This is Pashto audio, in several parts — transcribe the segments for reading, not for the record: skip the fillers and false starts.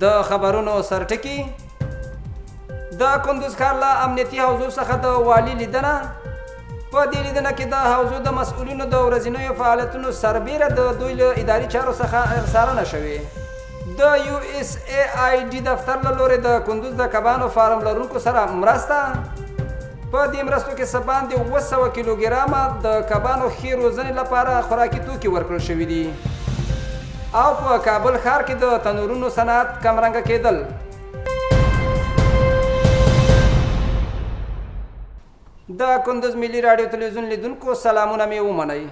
د خبرونو سرټکی. د کندوز ښار له امنیتي حوزو څخه د والي لیدنه. په دې لیدنه کې د حوزو د مسؤلینو د ورځنیو فعالیتونو سربیره د دوی له اداري چارو څخه څارنه شوې. د USAID دفتر له لورې د کندوز د کبانو فارم لرونکو سره مرسته. په دې مرستو کې څه باندې 200 کیلوګرامه د کبانو ښې روزنې لپاره خوراکي توکي ورکړل شوي دي. او په کابل ښار کې د تنورونو صنعت کمرنګه کېدل. د کندوز ملي راډیو تلویزیون لیدونکو سلامونه مې ومنئ.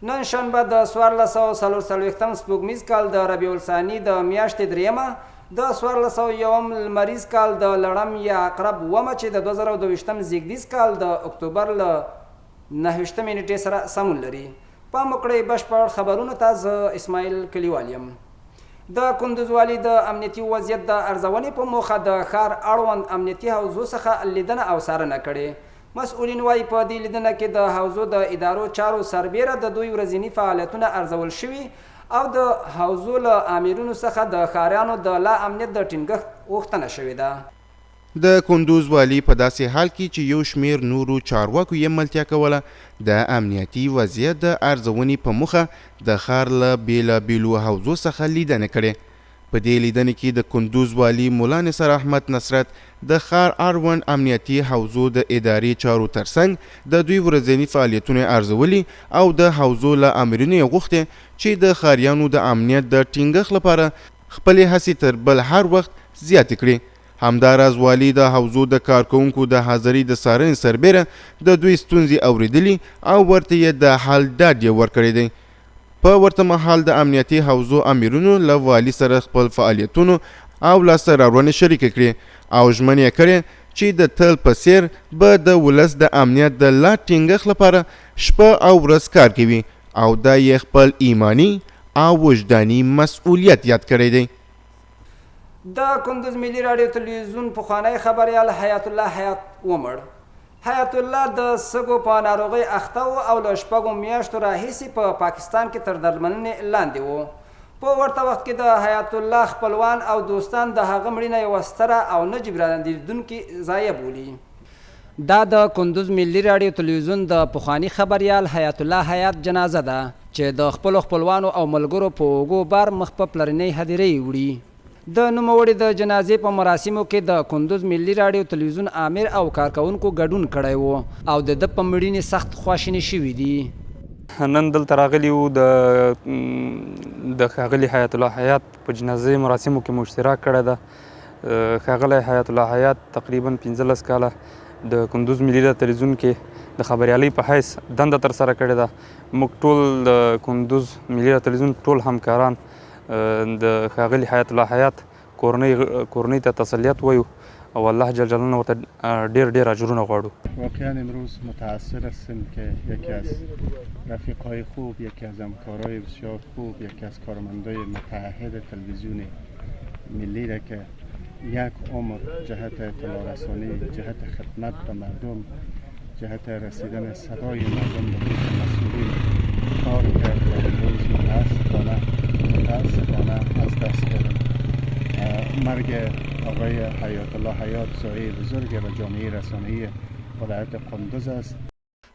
نن شنبه د 1444 سپوږمیز کال د ربیع الثاني د میاشتې دریمه د 1401 لمریز کال د لړم یا عقرب ومه چې د 2022 زیږدیز کال د اکتوبر له 9 نیټې سره سمون لري. پام وکړئ بشپړ خبرونو ته زه اسماعیل کلیوال یم. د کندوز والي د امنیتي وضعیت د ارزونې په موخه د ښار اړوند امنیتي حوزو څخه لیدنه او څارنه کړې. مسؤلین وایي په دې لیدنه کې د حوزو د ادارو چارو سربیره د دوی ورځني فعالیتونه ارزول شوي او د حوزو له آمرینو څخه د ښاریانو د لا امنیت د ټینګښت غوښتنه شوې ده. د کندوز والي په داسې حال کې چې یو شمیر نورو چارواکو یې ملتیا کوله د امنیتي وضعیت د ارزونې په موخه د ښار له بیلابیلو حوزو څخه لیدنه کړې. په دې لیدنې کې د کندوز والي مولا نصر احمد نصرت د ښار اړوند امنیتي حوزو د اداري چارو ترڅنګ د دوی ورځني فعالیتونه ارزولي او د حوزو له آمرینو یې غوښتې چې د ښاریانو د امنیت د ټینګښت لپاره خپلې هڅې تر بل هر وخت زیاتې کړي. همداراز والي د حوزو د کارکوونکو د حاضرۍ د څارنې سربیره د دوی ستونزې اوریدلي او ورته یې د حل ډاډ یې ورکړی دی. په ورته مهال د امنیتي حوزو امیرونو له والي سره خپل فعالیتونو او لاسته راوړنې شریکې کړې او ژمنه یې کړې چې د تل په څیر به د ولس د امنیت د لا ټینګښت لپاره شپه او ورځ کار کوي او دا یې خپل ایمانی او وجداني مسؤلیت یاد کړی دی. د کندوز ملي راډیو تلویزیون پخوانی خبریال حیات الله حیات ومړ. حیات الله د سږو په ناروغۍ اخته و او له 6 میاشتو راهیسې په پاکستان کې تر درملنې لاندې و. په ورته وخت کې د حیات الله خپلوان او دوستان د هغه مړینه یوه ستره او نه جبرانېدونکې ضایعه بولي. دا د کندوز ملي راډیو تلویزیون د پخواني خبریال حیات الله حیات جنازه ده چې د خپلو خپلوانو او ملګرو په اوږو بار مخ په پلرنۍ هدیرې وړي. د نوموړي د جنازې په مراسمو کې د کندوز ملي راډیو تلویزیون آمر او کارکونکو ګډون کړی و او د ده په مړینې سخت خواشیني شوي دي. نن دلته راغلي وو د ښاغلي حیات الله حیات په جنازې مراسمو کې مو اشتراک کړی ده. ښاغلی حیات الله حیات تقریبا 15 کاله د کندوز ملي راډیو تلویزیون کې د خبریالۍ په حیث دنده ترسره کړې ده. موږ ټول د کندوز ملي راډیو تلویزیون ټول همکاران د ښاغلي حیات الله حیات کورنۍ ته تسلیت وایو او الله جل جلاله ورته ډېر اجرونه غواړو. واقعا امروز متأثر هستیم که یکی از رفیقای خوب، یکی از همکارای بسیار خوب، یکی از کارمندای متعهد تلویزیون ملی را که یک عمر جهت اطلاع رسانی، جهت خدمت به مردم، جهت رسیدن صدای مردم به گوش مسئولین کار کرد و امروز متاسفانه از دست دادیم. مرگ آقای حیات الله حیات ضایعه بزرگ و جامعه رسانه‌ای ولایت کندوز است.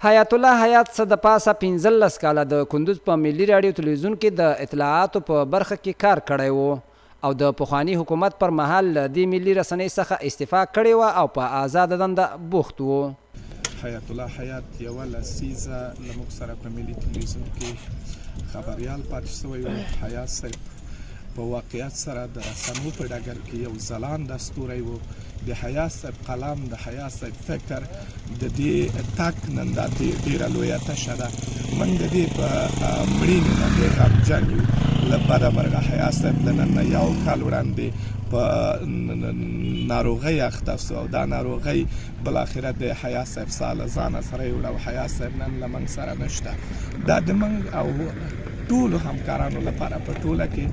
حیات الله حیات څه د پاسه 15 کاله د کندوز په ملي راډیو تلویزیون کې د اطلاعاتو په برخه کې کار کړی و او د پخواني حکومت پر مهال له دې ملي رسنۍ څخه استعفا کړې وه او په آزاده دنده بوخت و. حیات الله حیات یوه لسیزه له موږ سره په ملي تلویزیون کې خبریال پاتې شوی و. حیات صاحب په واقعیت سره د رسنیو په ډګر کې یو ځلانده ستوری و. د حیات صاحب قلم، د حیات صاحب فکر، د دې تک نن دا ډېره لویه تشه ده. موږ د دې په مړینې نه ډېر غمجن یو. له بده مرغه حیات صاحب له نن نه یو کال وړاندې په ناروغۍ اخته شو او دا ناروغۍ بالاخره د حیات صاحب ساه له ځانه سره یې وړه او حیات صاحب نن له موږ سره نشته. دا د موږ او ټولو همکارانو لپاره په ټوله کې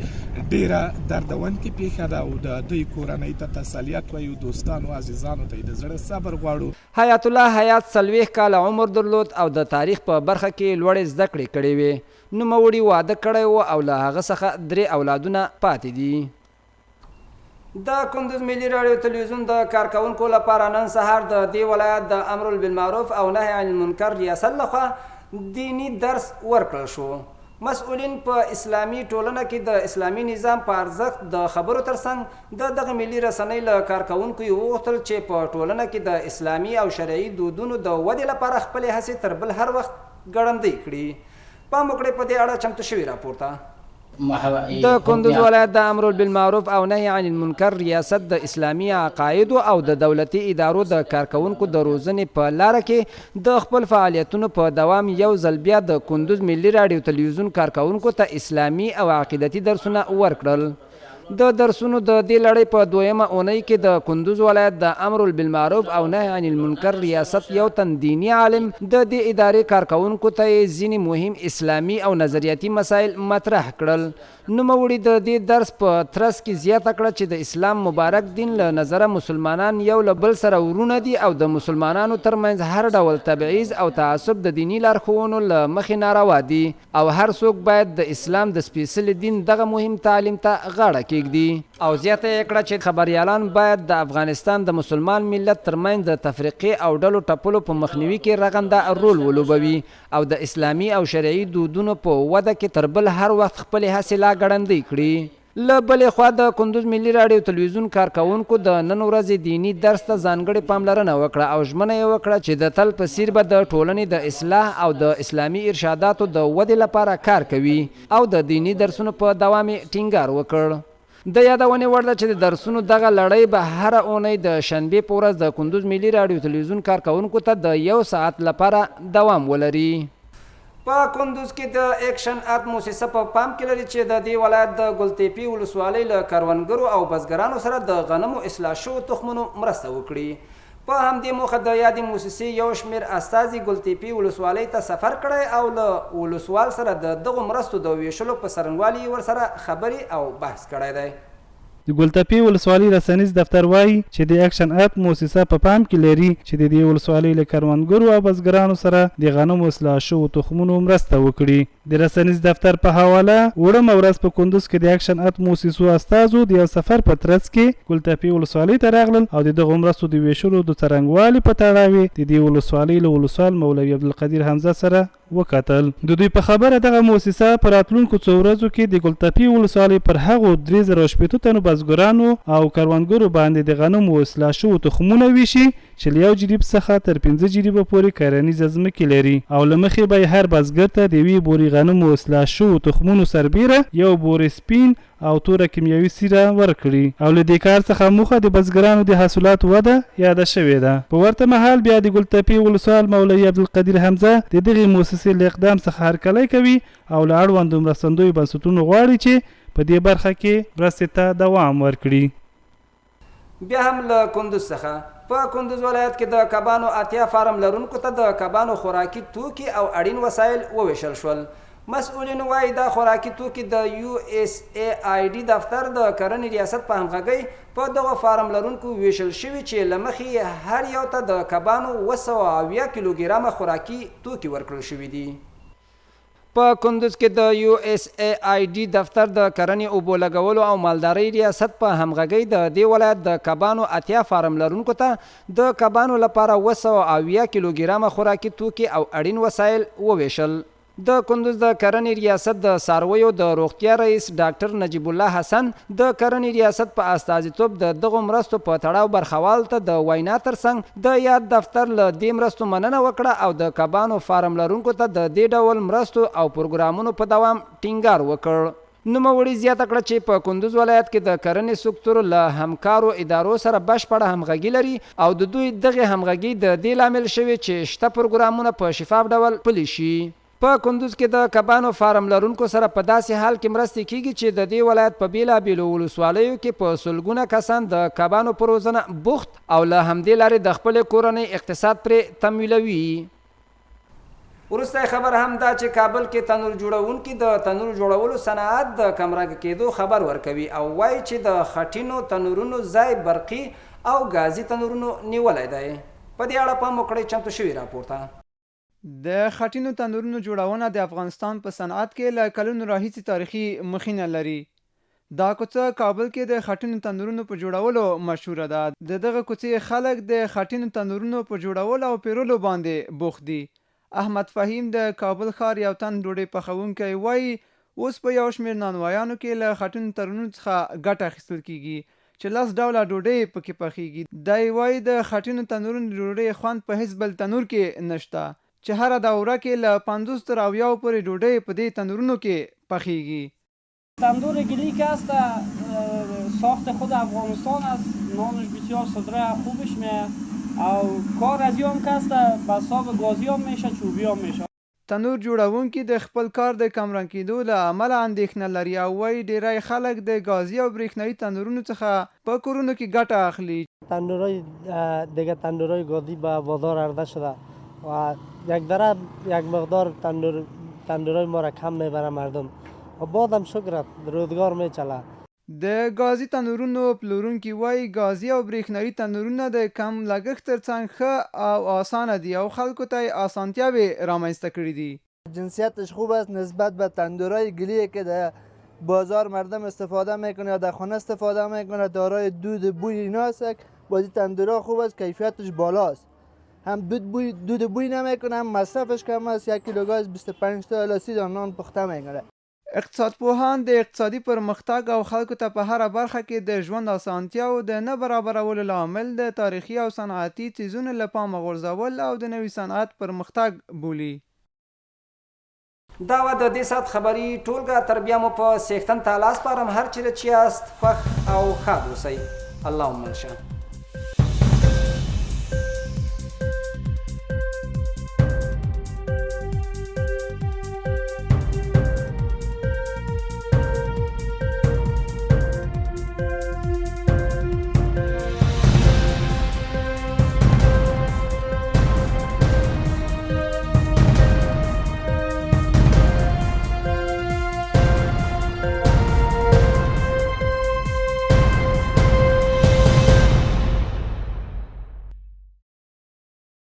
ډیره دردونکې پیښه ده او د دوی کورنۍ ته تسلیت وایو. دوستانو عزیزانو ته د زړه صبر غواړو. حیات الله حیات 40 کاله عمر درلود او د تاریخ په برخه کې لوړې زده کړې کړې وې. نوموړي واده کړی و او له هغه څخه 3 اولادونه پاتې دي. د کندوز ملي راډیو تلویزیون د کارکونکو لپاره نن سهار د دې ولایت د امر بالمعروف او نهي عن المنکر ریاست لخوا دینی درس ورکړل شو. مسؤلین په اسلامي ټولنه کې د اسلامي نظام په ارزښت د خبرو ترڅنګ دغه ملي رسنۍ له کارکونکو یې وغوښتل چې په ټولنه کې د اسلامي او شرعي دودونو د ودې لپاره خپلې هڅې تر بل هر وخت ګړندۍ کړي. پام وکړئ په دې اړه چمتو شوي راپورته. د کندوز ولایت د امر بالمعروف او نهي عن المنکر ریاست د اسلامي عقایدو او د دولتي ادارو د کارکونکو د روزنې په لاره کې د خپل فعالیتونو په دوام یو ځل بیا د کندوز ملي راډیو تلویزیون کارکونکو ته اسلامي او عقیدتي درسونه ورکړل. د درسونو د دې لړۍ په دویمه اونۍ کې د کندوز ولایت د امر بالمعروف او نهي عن المنکر ریاست یو تن دینی عالم د دې ادارې کارکونکو ته ځینې مهم اسلامي او نظریاتي مسایل مطرح کړل. نوموړي د دې درس په ترڅ کې زیاته کړه چې د اسلام مبارک دین له نظره مسلمانان یو له بل سره ورونه دي او د مسلمانانو ترمنځ هر ډول تبعیض او تعصب د دینی لارښوونو له مخې ناروا دي او هر څوک باید د اسلام د سپیڅلي دین دغه مهم تعلیم ته غاړه کېږدي. او زیاته یې کړه چې خبریالان باید د افغانستان د مسلمان ملت ترمنځ د تفریقې او ډلو ټپلو په مخنیوي کې رغنده رول ولوبوي او د اسلامي او شرعي دودونو په وده کې تر بل هر وخت خپلې هڅې لا ګړندۍ کړي. له بلې خوا د کندوز ملي راډیو تلویزیون کارکونکو د نن ورځې دینی درس ته ځانګړې پاملرنه وکړه او ژمنه یې وکړه چې د تل په څیر به د ټولنې د اصلاح او د اسلامي ارشاداتو د ودې لپاره کار کوي او د دینی درسونو په دوام یې ټینګار وکړ. د یادونې وړ ده چې د درسونو دغه لړۍ به هره اونۍ د شنبې په ورځ د کندوز ملي راډیو تلویزیون کارکونکو ته د 1 ساعت لپاره دوام ولري. په کندوز کې د اکشن ارت موسسه په پام کې لري چې د دې ولایت د ګلتیپي ولسوالۍ له کروندګرو او بزګرانو سره د غنمو اصلاح شوو تخمونو مرسته وکړي. په همدې موخه د یادې موسسې یو شمېر استازي ګلتیپي ولسوالۍ ته سفر کړی او له ولسوال سره د دغو مرستو د ویشلو په څرنګوالي ورسره خبرې او بحث کړی دی. د ګلتپي ولسوالۍ رسنیز دفتر وایي چې د اکشن اپ موسسه په پام کې لري چې د دې ولسوالۍ له کروندګرو او بزګرانو سره د غنمو اصلاح شوو تخمونو مرسته وکړي. د رسنیز دفتر په حواله وړمه ورځ په کندوز کې د اکشن اپ موسسو استازو د یو سفر په ترڅ کې ګلتپي ولسوالۍ ته راغلل او د دغو مرستو د ویشلو د څرنګوالي په تړاو د دې ولسوالۍ له ولسوال مولوي عبدالقدیر حمزه سره وکتل. د دوی په خبره دغه موسسه په راتلونکو څو ورځو کې د ګلتپي ولسوالۍ پر هغو 3,080 تنو بزګرانو او کروندګرو باندې د غنمو اصلاح شوو تخمونه ویشي چې له 1 جریب څخه تر 15 جریبه پورې کرنیزه ځمکې لري او له مخې به هر بزګر ته د یوې بورې غنمو اصلاح شوو تخمونو سربیره یو بورې سپین او توره کیمیاوي سیره ورکړي او له دې کار څخه موخه د بزګرانو د حاصلاتو وده یاده شوې ده. په ورته مهال بیا د ګلتپي ولسوال مولوي عبدالقدیر حمزه د دغې موسسې له اقدام څخه هرکلی کوي او له اړوندو مرستندویو بنسټونو غواړي چې په دې برخه کې مرستې ته دوام ورکړي. بیا هم له کندوز څخه په کندوز ولایت کې د کبانو 80 فارم لرونکو ته د کبانو خوراکي توکي او اړین وسایل وویشل شول. مسؤلین وایي دا خوراکي توکي د USAID دفتر د کرنې ریاست په همغږۍ په دغه فارم لرونکو ویشل شوي چې له مخې هر یو ته د کبانو 270 کیلوګرامه خوراکي توکي ورکړل شوي دي. په کندوز کې د USAID دفتر د کرنې اوبو لګولو او مالدارۍ ریاست په همغږۍ د دې ولایت د کبانو 80 فارم لرونکو ته د کبانو لپاره 270 کیلوګرامه خوراکي توکي او اړین وسایل وویشل. د کندوز د کرنې ریاست د څارویو د روغتیا رئیس ډاکټر نجیب الله حسن د کرنې ریاست په استازیتوب د دغو مرستو په تړاو برخوال ته د وینا ترڅنګ د یاد دفتر له دې مرستو مننه وکړه او د کبانو فارم لرونکو ته د دې ډول مرستو او پروګرامونو په دوام ټینګار وکړ. نوموړي زیاته کړه چې په کندوز ولایت کې د کرنې سکتور له همکارو ادارو سره بشپړه همغږي لري او د دوی دغه همغږي د دې لامل شوی چې شته پروګرامونه په شفاف ډول پلي شي. په کندوز کې د کبانو فارم لرونکو سره په داسې حال کې مرستې کیږي چې د دې ولایت په بیلابیلو ولسوالیو کې په سلګونه کسان د کبانو په روزنه بوخت او له همدې لارې د خپل کورنۍ اقتصاد پرې تمویلوي. وروسته خبر هم دا چې کابل کې تنور جوړونکي د تنور جوړولو صنعت د کمرنګ کېدو خبر ورکوي او وایي چې د خټینو تنورونو ځای برقي او غازي تنورونو نیولی دی. په دې اړه پام وکړئ چمتو شوي راپورته. د خټینو تنورونو جوړونه د افغانستان په صنعت کې له کلونو راهیسې تاریخي مخینه لري. دا کوڅه کابل کې د خټینو تندورونو په جوړولو مشهوره ده. د دغه کوڅې خلک د خټینو تندورونو په جوړولو او پیرولو باندې بوخت دي. احمد فهیم د کابل ښار یو تن ډوډۍ پخونکی وایي اوس په یو شمېر نانوایانو کې له خټینو تنورونو څخه ګټه اخیستل کیږي چې 10 ډوله ډوډۍ پکې پخیږي. دی وایي د خټینو تنورونو ډوډۍ خوند په هیڅ بل تنور کې نشته چې هره دوره کې له 50 تر 70 پورې ډوډۍ په دې تنورونو کې پخیږي. تندور گلی که است ساخت خود افغانستان است. نانش بسیار صدره خوبش میه او کار از هم که است به حساب گازی هم میشه چوبی هم میشه. تنور جوړونکي د خپل کار د کمرنګ کېدو له امله اندېښنه لري او وایي ډیری خلک د گازي او برېښنایي تنورونو څخه په کورونو کې ګټه اخلي. دیگه تندورای گازی به بازار عرضه شده و یک مقدار تندورای ما را کم میبره مردم و بازم شکر روزگار میچله. د گازي تنورونو پلورونکي وایي گازي او برېښنایي تنورونه د کم لګښت ترڅنګ ښه او اسانه دي او خلکو ته یې اسانتیاوې رامنځته کړي دي. جنسیتش خوب است نسبت به تندورای گلیه که در بازار مردم استفاده میکنه یا در خانه استفاده میکنه دارای دود بوی اینا است. بازی تندورا خوب است کیفیتش بالاست. هم دود بوی نمیکنه هم مصرفش کم است. 1 کیلو گاز 25 تا الی 30 نان پخته میکنه. اقتصاد پوهان د اقتصادي پرمختګ او خلکو ته په هره برخه کې د ژوند اسانتیاو د نه برابرولو لامل د تاریخي او صنعتي څیزونو له پامه غورځول او د نوي صنعت پرمختګ بولي. دا و د دې ساعت خبري ټولګه تر بیا مو په سیکتن تالاس پارم هر چیرې چې یاست خوښ او ښاد اوسئ. اللهم انشاء